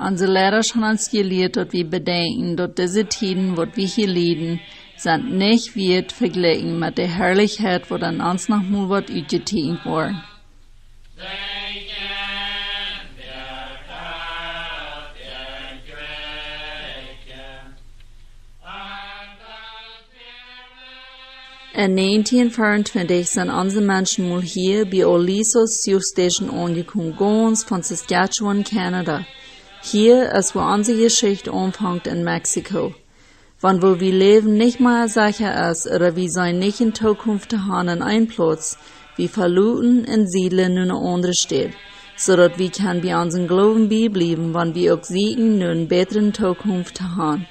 Onze Lehrer haben uns gelehrt, dass wir bedenken, dass diese Tiden, wo wir hier leiden, sind nicht wert verglichen mit der Herrlichkeit, wo dann uns noch mal wird uitgetekend worden. In 1924 sind unsere Menschen mal hier bei Olisos Station angekommen, ganz von Saskatchewan, Kanada. Hier ist, wo unsere Geschichte anfängt in Mexiko. Wann wo wir leben nicht mal sicher ist, oder wir sein nicht in Zukunft haben in ein Platz, wir verluten in Siedeln in eine andere Stadt, so dass wir kann bei unseren Glauben bleiben, wann wir auch siegen, nur eine bessere Zukunft haben.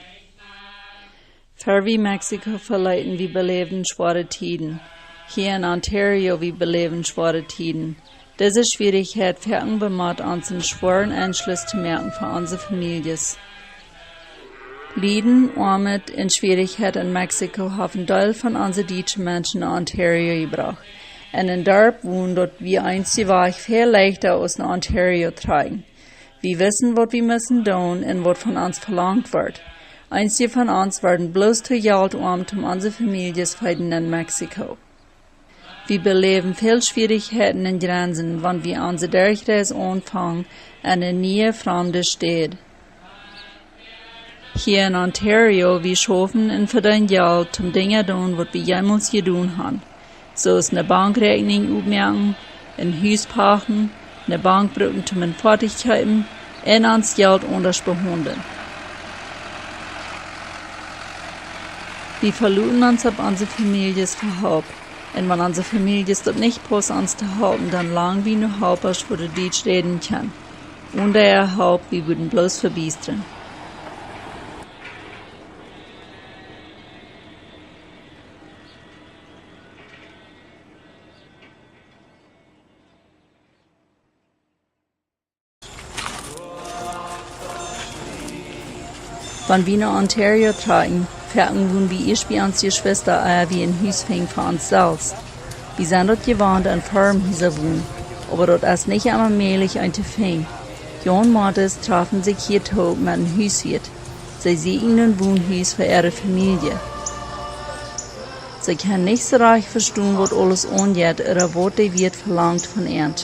Für wie Mexiko verleiten wir beleben schwere Tiden. Hier in Ontario wir beleben schwere Tiden. Diese Schwierigkeit fängt bemat uns einen schweren Entschluss zu merken für unsere Familien. Leiden, Armut und Schwierigkeit in Mexiko haben Teil von unseren deutschen Menschen in Ontario gebracht. Und in Dorf wohnen, dort wir einzig Weg viel leichter aus in Ontario tragen. Wir wissen, was wir müssen tun und was von uns verlangt wird. Einige von uns werden bloß zu Geld um unsere Familien zu finden in Mexiko. Wir beleben viel Schwierigkeiten und Grenzen, wenn wir unsere Durchreise anfangen in eine neue fremde Stadt. Hier in Ontario, wir schaffen und verdienen Geld zum Dinge tun, was wir jemals getan haben. So ist eine Bankrechnung aufmerken, ein Haus pachten, eine Bank brauchen zum Fertigkeiten und uns Geld anders behandeln. Wir verluten uns auf unsere Familien verhaupt. Und wenn unsere Familien das nicht passt, uns zu halten, dann lang wie nur halbers, wo der Dietsch reden kann. Und der Haupt, wir würden bloß verbiestern. Wenn wir nach Ontario tragen, fährten wir erst bei uns die Schwester wie ein Haus fing für uns selbst. Wir sind dort gewohnt an Farmhäuser wohnen, aber dort ist nicht einmal mählich ein zu finden. Jan Martes trafen sich hier tot mit einem Hauswirt. Sie sehen ein Wohnhaus für ihre Familie. Sie können nicht so recht verstehen, was alles angeht oder was der Wirt verlangt von ihnen.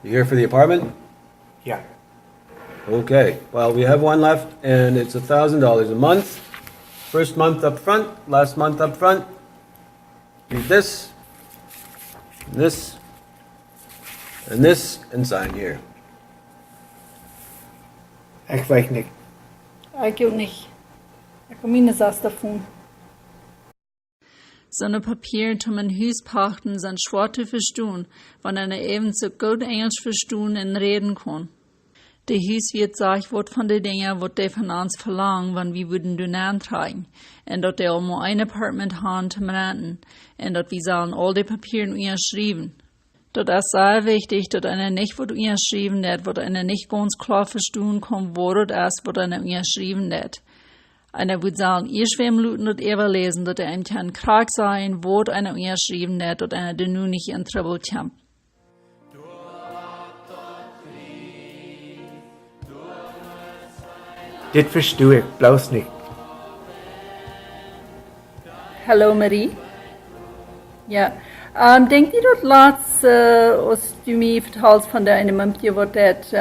You here for the apartment? Yeah. Okay. Well, we have one left, and it's $1,000 a month. First month up front, last month up front. Read this, and this, and sign here. Ich weiß nicht. Ich auch nicht. Ich komme nicht davon. So eine Papiere zum ein Haus pachten sind schwer zu verstehen, wenn einer eben so gut Englisch verstehen und reden kann. Der Hauswirt sagt, was von den Dingen, was die von uns verlangen, wenn wir würden den antragen. Und dass die auch mal ein Apartment haben zum Renten. Und dass wir sollen all die Papiere unterschreiben. Das ist sehr wichtig, dass einer nicht was unterschreiben hat, was einer nicht ganz klar verstehen kann, wo das ist, was einer unterschreiben hat. Einer würde sagen, ihr Schwemmluten dort überlesen, dass einem kann krank sein, wo einer unterschrieben hat, dass einer den nun nicht in Trouble kommt. Das verstehe ich bloß nicht. Hallo Marie. Ja. Denkt ihr dort laatst, als du mir vertellst von der einen Mumtje, was das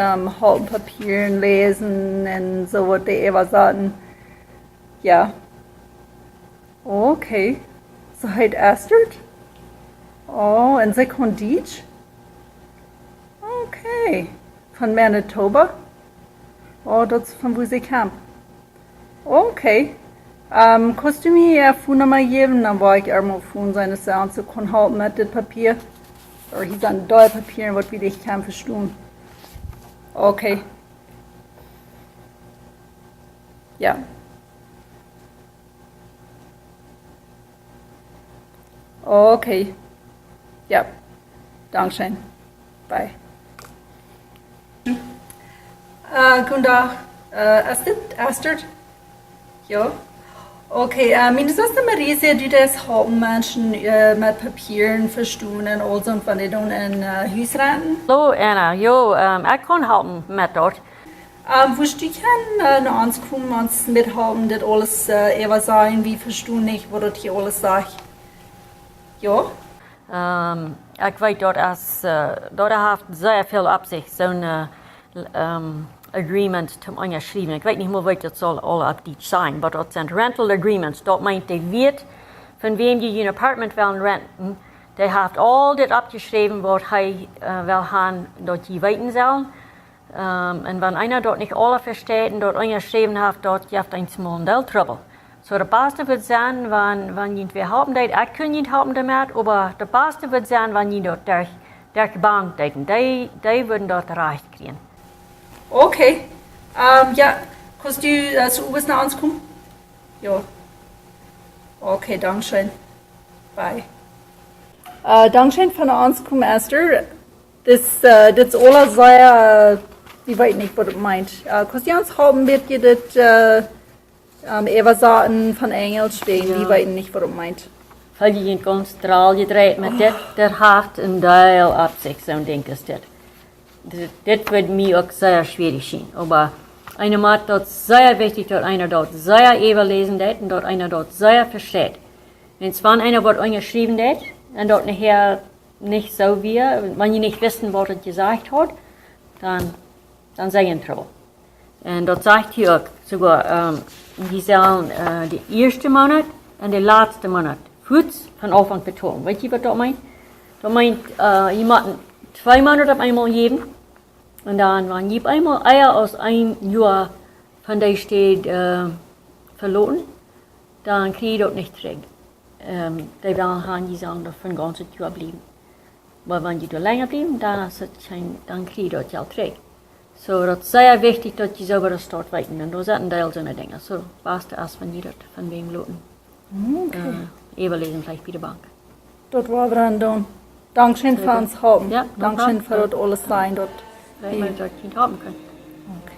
halten Papieren lesen und so, was die Eva sagten. Ja. Okay. So heißt Astrid? Oh, und sie kann Dietsch? Okay. Von Manitoba? Oh, das ist von wo sie kam. Okay. Kannst du mir ja Phone Nummer geben, dann war ich einmal Phone seines Sounds zu können halten mit dem Papier. Oder hier sind drei Papiere, was wir dich kann verstehen. Okay. Ja. Okay. Ja. Dankeschön. Bye. Guten Tag. Astrid? Ja. Okay, meine Schwester Marisa, die das haben Menschen mit Papieren verstehen und all so und wenn die dann in Hausraten. Hallo Anna, jo, ich kann helpen met dat. Wo du kann nach uns kommen, uns mithaben, das alles eher sagen, wie verstehen ich, was das hier alles sagt. Ja? Ich weet dat dat heeft zeer veel op zich, zo'n agreement te onderschrijven. Ik weet niet meer wat dat zal al op Dietsch zijn, maar dat zijn rental agreements. Dat meint de weet van wem je een apartment wil renten. Die heeft al dit opgeschreven wat hij wil gaan dat je weten zal. En wenn einer dort nicht alle versteht und dort unterschrieben hat, dort gibt es ein small deal trouble. So, der Beste wird sein, wenn jemand wir haben, ich kann nicht haben damit, aber der Beste wird sein, wenn jemand dort durch die Bank deuten. Die würden dort recht kriegen. Okay. Ja, kannst du zu oberst nach uns kommen? Ja. Okay, dankeschön. Bye. Dankeschön für uns kommen, Esther. Das alles sehr, ich weiß nicht, was du meint. Kannst du uns haben, wird dir das Ebersaten von Engel stehen, ich weiß nicht, was du meint. Weil je een konstraal gedreht met dit, der heeft een deel op zich, zo'n ding is dit. Dit wird mir auch sehr schwierig sein. Aber einer macht dort sehr wichtig, dass einer dort sehr überlesen hat und dort einer dort sehr versteht. Wenn es von einer was geschrieben hat und dort nachher nicht so wie, wenn die nicht wissen, was er gesagt hat, dann sei ein Trouble. Und dort sagt hier auch sogar, die sollen die erste Monat und der letzte Monat Fuß von Anfang betonen. Weißt du, was das meint? Das meint, jemanden 2 Monate auf einmal geben und dann, wenn je einmal Eier aus einem Jahr von der steht verloren, dann kriege ich das nicht zurück. Die werden die sagen, dass von ganzes Jahr bleiben. Aber wenn die da länger bleiben, dann kriege ich das Geld zurück. So, das ist sehr wichtig, dass die selber das dort weiten. Und da sind ein Teil so eine Dinge. So, was erst, wenn die das von wem loten. Okay. Überlesen vielleicht bei der Bank. Das war dran dann. Dankeschön für uns haben. Ja, Dankeschön für das alles sein dort. Weil wir das nicht haben können. Okay.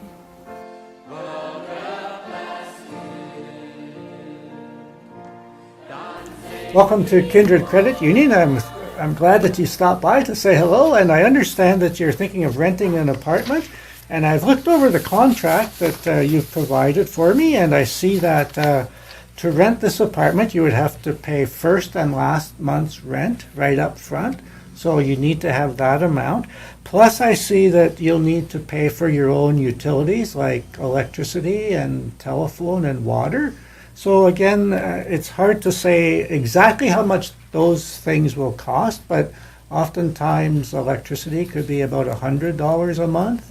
Welcome to Kindred Credit Union. I'm glad that you stopped by to say hello, and I understand that you're thinking of renting an apartment. And I've looked over the contract that you've provided for me, and I see that to rent this apartment, you would have to pay first and last month's rent right up front. So you need to have that amount. Plus, I see that you'll need to pay for your own utilities like electricity and telephone and water. So again, it's hard to say exactly how much those things will cost, but oftentimes electricity could be about $100 a month,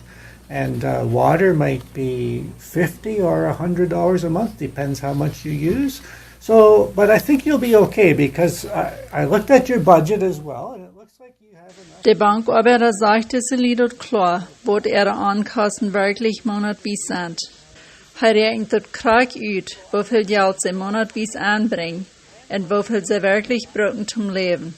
and water might be $50 or $100 a month, depends how much you use. So, but I think you'll be okay because I looked at your budget as well, and it looks like you have enough. Der Bankarbeiter sagte, sie liedert klar, wat ihre Ankassen wirklich monatvis sind. Hij rechnet het krak uit, hoeveel geld sie monatvis aanbrengen en hoeveel sie wirklich brauchen zum Leben.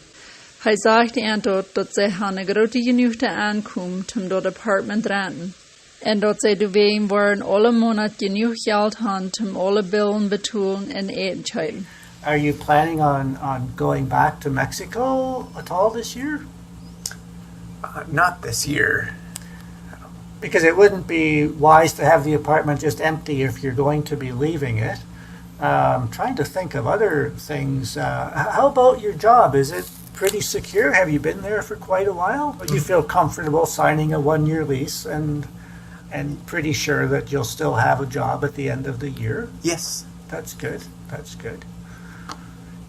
Hij sagte ihnen dort, dass sie eine große Genüchte ankommt, um dort Apartment renten. En dat sie deswegen waren alle Monat genug Geld haben, um alle Billen bezahlen und eten zu haben. Are you planning on going back to Mexico at all this year? Not this year. Because it wouldn't be wise to have the apartment just empty if you're going to be leaving it. Trying to think of other things. How about your job? Is it pretty secure? Have you been there for quite a while? Do you feel comfortable signing a 1-year lease and pretty sure that you'll still have a job at the end of the year? Yes. That's good. That's good.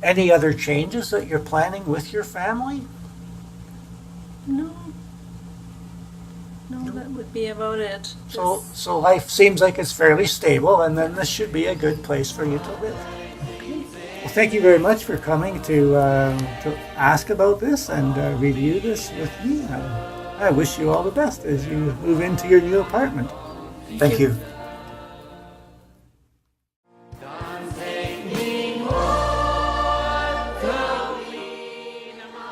Any other changes that you're planning with your family? No, that would be about it. So life seems like it's fairly stable, and then this should be a good place for you to live. Well, thank you very much for coming to ask about this and review this with me. I wish you all the best as you move into your new apartment. Thank you.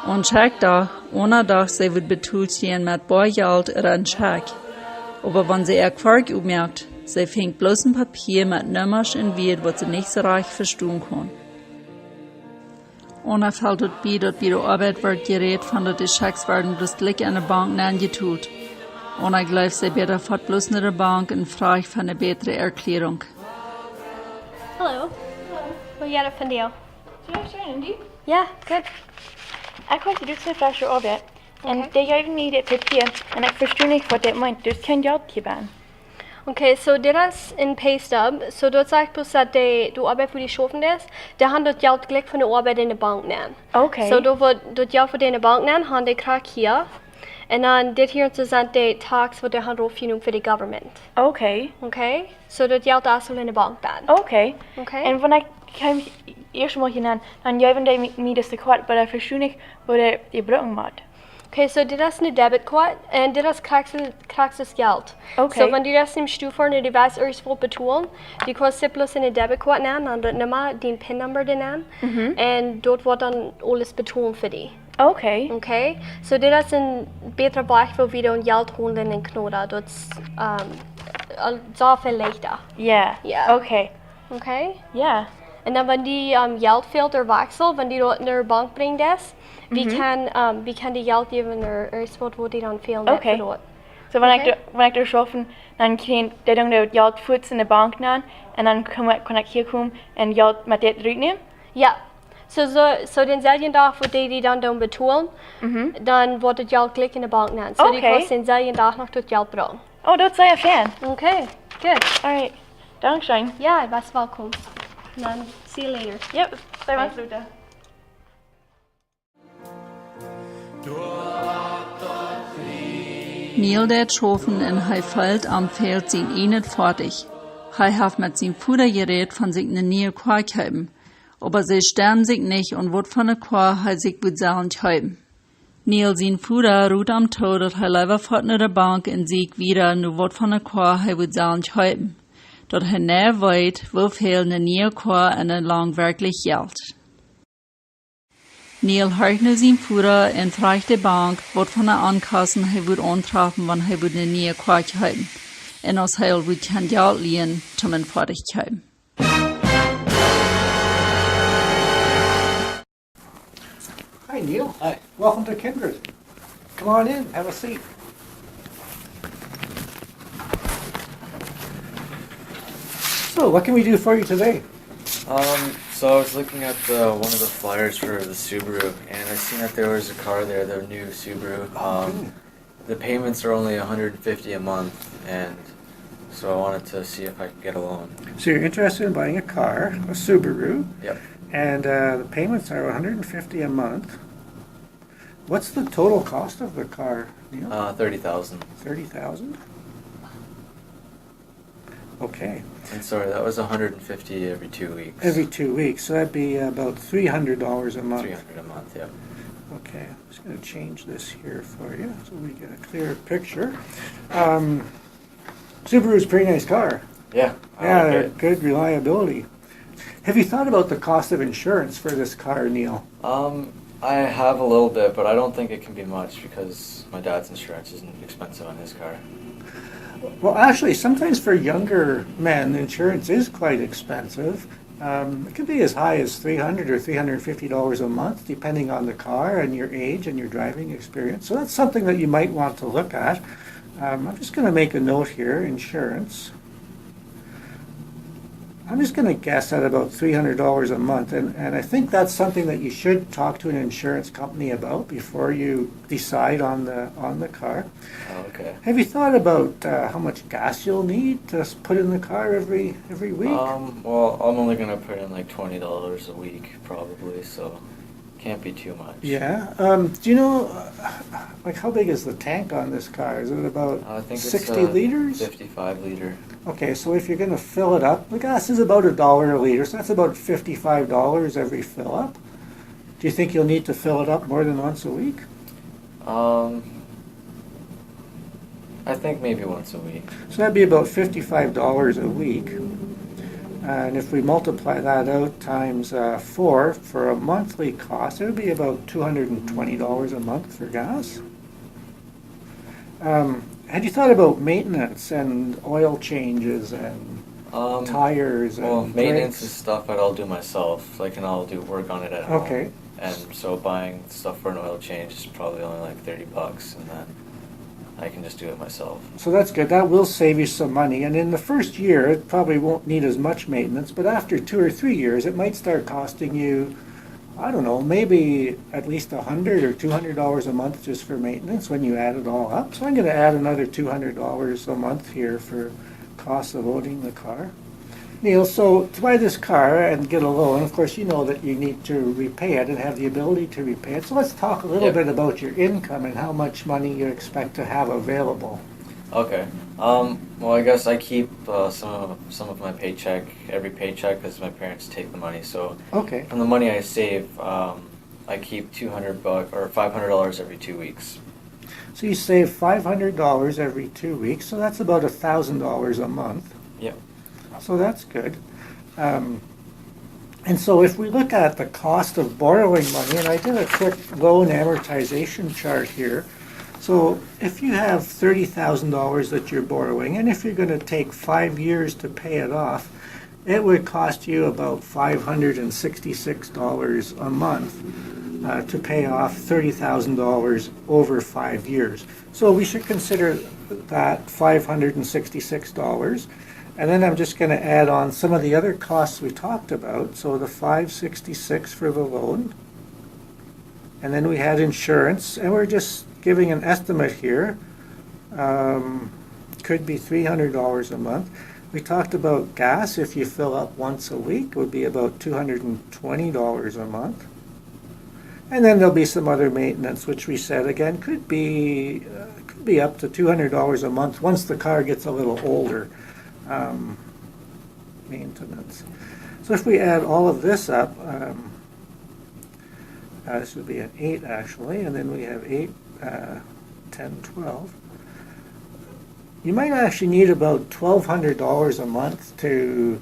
En checkdag, ohne dass sie wird betult gehen mit Bargeld oder ein Check. Aber wenn sie ihr Quark ummerkt, Sie fängt bloß ein Papier mit Nummers in Wied, was sie nicht so reich verstehen kann. Und er fällt dort bei der Arbeit wird geredet von, dass die Schecks werden bloß gleich an der Bank angetut. Und ich glaube, sie besser fort bloß nach der Bank und fragt für eine bessere Erklärung. Hallo. Vad gör du för en del? Andy. Ja, good. Jeg kom til du som første arbeid, og det gjør vi i det papir, men jeg forstår ikke hva det meint. Du kan gjøre det bare. Okay, so deras en pay stub, so dort sagt bloß, dass du Arbeit für die schaffen das, der haben dort Geld gleich von der Arbeit in der Bank nehmen. Okay. So dort Geld von der Bank nehmen, haben die Krack hier. Und dann dit hier zu sind die Tax, wo der Hand aufgenommen für die Government. Okay. Okay? So dort Geld das soll in der Bank dann. Okay. Okay? En wanneer ik eerst mal hinein, dan geven die mij dat tekort, maar ik verstoor niet wat je gebruiken moet. Okay, so das ist eine Debitcard und das kriegst das Geld. Okay. So wenn du das im Stufe und du weißt, irgendwo betonen, die kannst bloß eine Debitcard nehmen und dann nimm den PIN-Nummer nehmen und dort wird dann alles betonen für dich. Okay. Okay, so das ist ein besserer Bereich, wo wir dann Geld holen in den Knoten. Das ist so viel leichter. Ja. Ja. Okay. Okay? Ja. Und dann, wenn die Geld fehlt oder wechselt, wenn die dort in der Bank bringen das, wie kann die Geld geben oder irgendwo, wo die dann fehlen, Okay. für dort. So wanneer ik er schaffen, dan kan die dan de geld voets in de bank nemen, en dan kan ik hier komen en geld met dit eruit nemen. Ja, so denselben Tag, wo die dann betonen, dann wird das Geld gleich in der Bank nehmen. So die Okay. kannst denselben Tag noch das Geld brauchen. Oh, dat is heel fijn. Okay, good. Alright. Dankzij. Ja, was welkom. Dann see you later. Yep. Zij was Luta. Neil Dietsch hofen in hij fällt am Feld sin nicht fertig. Hij hat mit sin Fuder geredet von sich ne neue Quark haben. Aber sie sterben sich nicht und wird von der Quark hij sich wird sagen haben. Neil sin Fuder ruht am Tod, dat hij leider fort nach der Bank in sich wieder, nu wird von der Quark hij wird sagen haben. Dat hij näher weet, wofür ne neue Quark en een lang wirklich Geld. Neil hört nu sin Fuder en tragt de Bank, wordt van de aankassen hij wordt antreffen, wanneer hij wordt een nieuwe kwartje hebben. En als hij wordt kan geld lenen, om een fertig te hebben. Hi, Neil. Hi. Welcome to Kindred. Come on in, have a seat. So, what can we do for you today? So I was looking at one of the flyers for the Subaru, and I seen that there was a car there, the new Subaru. The payments are only $150 a month, and so I wanted to see if I could get a loan. So you're interested in buying a car, a Subaru, Yep. and the payments are $150 a month. What's the total cost of the car, Neil? $30,000. $30,000? Okay. And sorry, that was $150 every 2 weeks. Every 2 weeks, so that'd be about $300 a month. $300 a month, yeah. Okay, I'm just going to change this here for you so we get a clear picture. Subaru's a pretty nice car. Yeah. Yeah, Okay. they're good reliability. Have you thought about the cost of insurance for this car, Neil? I have a little bit, but I don't think it can be much because my dad's insurance isn't expensive on his car. Well, actually, sometimes for younger men, insurance is quite expensive. It could be as high as $300 or $350 a month, depending on the car and your age and your driving experience. So that's something that you might want to look at. I'm just going to make a note here, insurance. I'm just going to guess at about $300 a month, and I think that's something that you should talk to an insurance company about before you decide on the car. Oh, okay. Have you thought about how much gas you'll need to put in the car every week? Well, I'm only gonna put in like $20 a week probably, so can't be too much. Yeah. Do you know, like, how big is the tank on this car? Is it about I think 60 it's liters? 55 liter. Okay, so if you're going to fill it up, the gas is about $1 a liter, so that's about $55 every fill up. Do you think you'll need to fill it up more than once a week? I think maybe once a week. So that'd be about $55 a week. And if we multiply that out times 4 for a monthly cost, it would be about $220 a month for gas. had you thought about maintenance and oil changes and tires and Well, maintenance brakes? is stuff I'll do myself. Like, and I'll do work on it at home. Okay. And so buying stuff for an oil change is probably only like $30, and then I can just do it myself. So that's good. That will save you some money. And in the first year, it probably won't need as much maintenance, but after 2 or 3 years, it might start costing you, I don't know, maybe at least $100 or $200 a month just for maintenance when you add it all up. So I'm going to add another $200 a month here for cost of owning the car. Neil, so to buy this car and get a loan, of course, you know that you need to repay it and have the ability to repay it. So let's talk a little bit about your income and how much money you expect to have available. Okay. Well, I guess I keep some of my paycheck, every paycheck, because my parents take the money. So Okay. from the money I save, I keep $200 or $500 every 2 weeks. So you save $500 every 2 weeks, so that's about $1,000 a month. Yep. So that's good. And so if we look at the cost of borrowing money, and I did a quick loan amortization chart here. So if you have $30,000 that you're borrowing, and if you're going to take 5 years to pay it off, it would cost you about $566 a month to pay off $30,000 over 5 years. So we should consider that $566. And then I'm just going to add on some of the other costs we talked about. So the $566 for the loan. And then we had insurance. And we're just giving an estimate here. Could be $300 a month. We talked about gas. If you fill up once a week, would be about $220 a month. And then there'll be some other maintenance, which we said again could be up to $200 a month once the car gets a little older. Maintenance. So if we add all of this up, this would be an 8 actually, and then we have 8, 10, 12. You might actually need about $1,200 a month to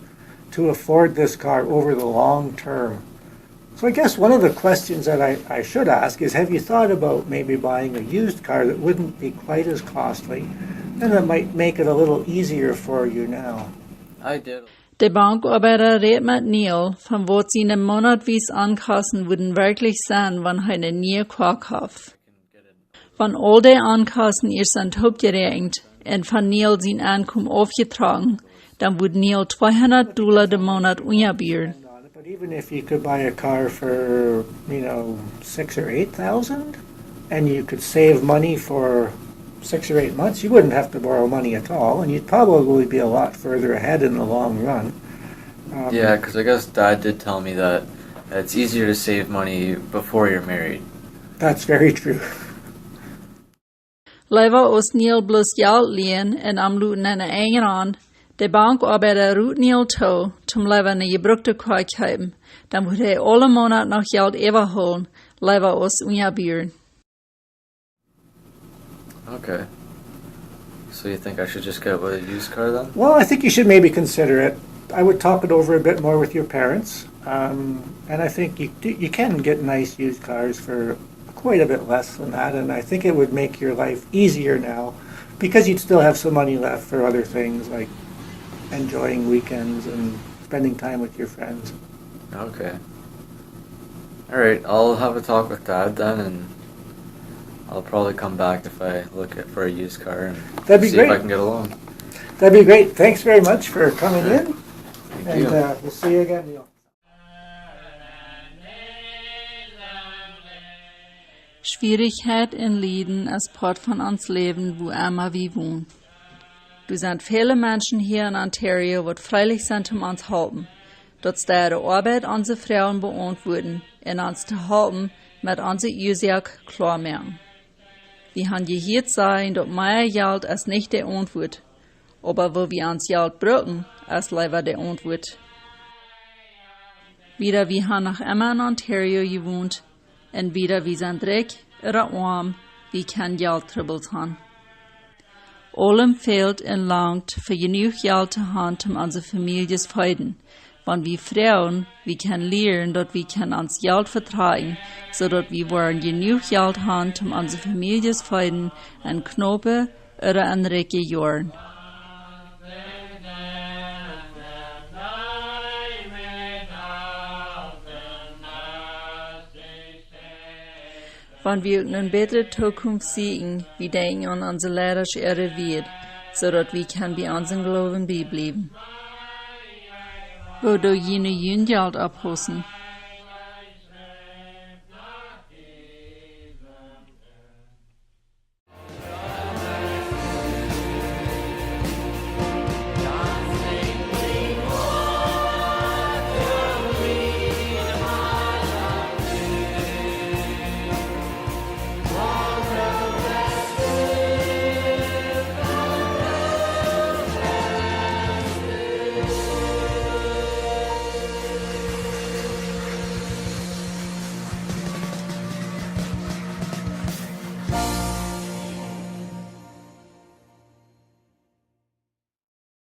afford this car over the long term. So I guess one of the questions that I should ask is, have you thought about maybe buying a used car that wouldn't be quite as costly and that might make it a little easier for you now? I did. Der Bankarbeider redet mit Neil, von wo seine monatvis Ankassen würden wirklich sein, wenn er eine neue Car kauft. Wenn all die Ankassen erst sind abgerechnet und von Neil sein Einkommen aufgetragen, dann würde Neil $200 im Monat unabhängig. But even if you could buy a car for, $6,000 or $8,000, and you could save money for 6 or 8 months, you wouldn't have to borrow money at all, and you'd probably be a lot further ahead in the long run. Yeah, because I guess Dad did tell me that it's easier to save money before you're married. That's very true. Leider os Neil bloß Geld lehen en am luten en eigen an. De bankarbeider roet Neil toe, zum leider eine gebrukte Car kaufen. Dann moet hij alle Monat noch Geld overholen, leider os unjabieren. Okay. So you think I should just get a used car then? Well, I think you should maybe consider it. I would talk it over a bit more with your parents, and I think you can get nice used cars for quite a bit less than that, and I think it would make your life easier now because you'd still have some money left for other things like enjoying weekends and spending time with your friends. Okay. All right, I'll have a talk with Dad then, and I'll probably come back if I look for a used car and That'd be see great. if I can get a loan. That'd be great. Thanks very much for coming in, Thank and you. we'll see you again, Neil. Schwierigkeit in Leben als Part von ons Leben, wo immer wie wohnen. Du sind viele Menschen hier in Ontario, die freilich sind, uns helfen. Dort steht die Arbeit unserer Frauen beantworten und uns zu helfen, mit unserer Ursache klar machen. Wir haben gehört sein, dass mehr Geld als nicht die Antwort, aber wo wir uns Geld brauchen, als leider die Antwort. Wieder wir haben noch immer in Ontario gewohnt, und wieder wir sind reich oder arm, wie kein Geld troubles haben. Allem fehlt und langt für genug Geld zu haben, um unsere Familie zu feiden. Wenn wir Frauen, wir können lernen, dass wir uns Geld vertragen, so dass wir wollen genug Geld haben, um unsere Familie zu feiden, und Knope oder andere Jahren. Wenn wir eine bessere Zukunft sehen, wir denken an unsere Lehrer ihre Wert, sodass wir bei unserem Glauben bleiben. Wo du jene Jüngeld abhossen.